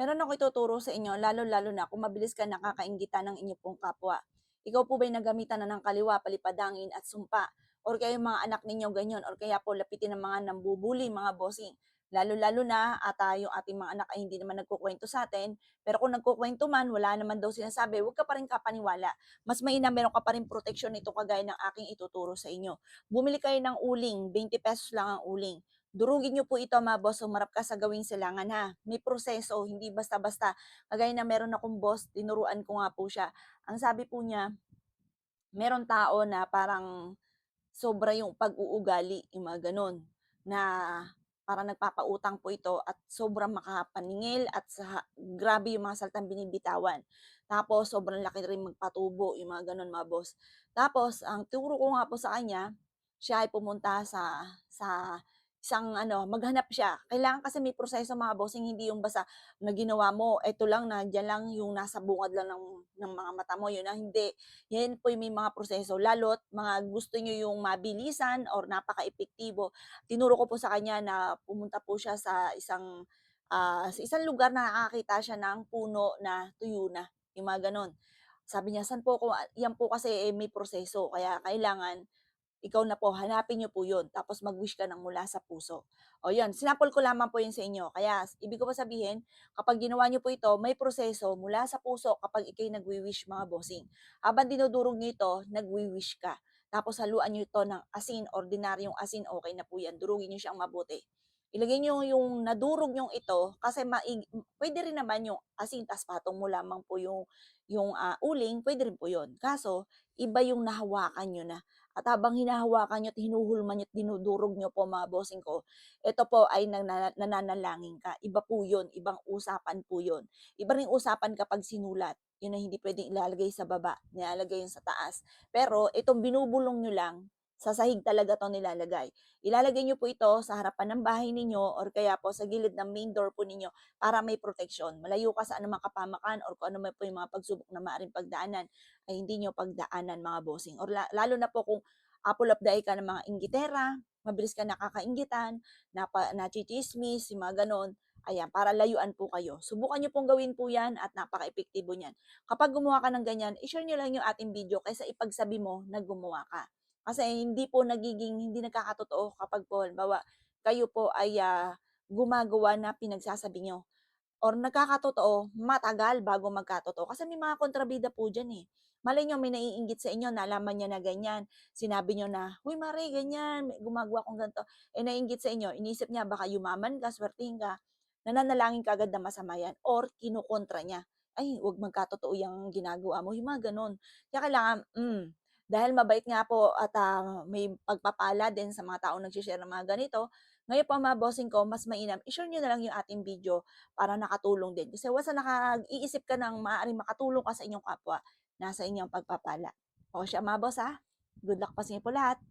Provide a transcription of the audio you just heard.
Meron ako ituturo sa inyo lalo-lalo na kung mabilis ka nakakainggitan ng inyong pong kapwa. Ikaw po ba'y nagamitan na ng kaliwa, palipadangin at sumpa? Or kaya yung mga anak ninyo ganyan or kaya po lapitin ng mga nambubuli, mga bossing. Lalo-lalo na yung ating mga anak ay hindi naman nagkukwento sa atin. Pero kung nagkukwento man, wala naman daw sinasabi, huwag ka pa rin kapaniwala. Mas mainam meron ka pa rin proteksyon nito kagaya ng aking ituturo sa inyo. Bumili kayo ng uling, 20 pesos lang ang uling. Durugin niyo po ito mga boss, humarap ka sa gawing silangan ha. May proseso, hindi basta-basta. Kagaya na meron akong boss, tinuruan ko nga po siya. Ang sabi po niya, meron tao na parang sobra yung pag-uugali, yung mga ganun, na parang nagpapautang po ito at sobrang makapaningil at grabe yung mga salitang binibitawan. Tapos sobrang laki rin magpatubo, yung mga ganun mga boss. Tapos ang turo ko nga po sa kanya, siya ay pumunta sa isang ano, maghanap siya. Kailangan kasi may proseso mga bossing, hindi yung basta na ginawa mo, eto lang, nandiyan lang yung nasa bungad lang ng mga mata mo, yun na hindi. Yan po yung may mga proseso lalo't mga gusto niyo yung mabilisan or napaka-epektibo. Tinuro ko po sa kanya na pumunta po siya sa isang lugar na nakakita siya ng puno na tuyo na, yung mga gano'n. Sabi niya, "Saan po ako?" Yan po kasi, eh, may proseso kaya kailangan ikaw na po, hanapin niyo po yun, tapos mag-wish ka ng mula sa puso. O yun, sinapol ko lamang po yun sa inyo. Kaya, ibig ko po sabihin, kapag ginawa niyo po ito, may proseso mula sa puso kapag ikay nagwi-wish mga bossing. Habang dinudurog niyo ito, nagwi-wish ka. Tapos haluan niyo ito ng asin, ordinaryong asin, okay na po yan. Durugin niyo siyang mabuti. Ilagay niyo yung nadurog yung ito kasi pwede rin naman yung asin tas patong mo lamang po yung uling, pwede rin po yun. Kaso, iba yung nahawakan niyo na. At habang hinahawakan niyo at hinuhulman niyo at dinudurog niyo po mga bossing ko, ito po ay nananalangin ka. Iba po yun, ibang usapan po yun. Iba ring usapan kapag sinulat. Yun ay hindi pwedeng ilalagay sa baba, nilalagay yun sa taas. Pero itong binubulong niyo lang, sa sahig talaga to nilalagay. Ilalagay niyo po ito sa harapan ng bahay ninyo or kaya po sa gilid ng main door po ninyo para may proteksyon. Malayo ka sa anumang kapamakan or kung ano man po yung mga pagsubok na maaaring pagdaanan ay hindi niyo pagdaanan mga bossing. Or lalo na po kung apple of the eye ka ng mga inggitera, mabilis ka nakakainggitan, nachichismis, yung mga ganon. Ayan, para layuan po kayo. Subukan niyo pong gawin po yan at napaka-epektibo niyan. Kapag gumawa ka ng ganyan, i-share niyo lang yung ating video kaysa ipagsabi mo na gumawa ka. Kasi hindi nagkakatotoo kapag po, halimbawa, kayo po ay gumagawa na pinagsasabi niyo. Or nagkakatotoo, matagal bago magkatotoo. Kasi may mga kontrabida po diyan, eh. Malay niyo may naiinggit sa inyo, nalaman niya na ganyan, sinabi niyo na, "Uy Mare, ganyan, gumagawa akong ganito." Eh, naiinggit sa inyo, iniisip niya baka yumaman ka, swertehin ka, nananalangin kaagad na masama yan or kinukontra niya. "Ay, 'wag magkatotoo yang ginagawa mo." Yung mga gano'n. Kaya kailangan dahil mabait nga po at may pagpapala din sa mga taong nagse-share ng mga ganito, ngayon po mga bossing ko, mas mainam i-share niyo na lang yung ating video para nakatulong din. Kasi once na iisip ka ng maaaring makatulong ka sa inyong kapwa, nasa inyong pagpapala. O siya mga boss ha, good luck pa sa inyo po lahat.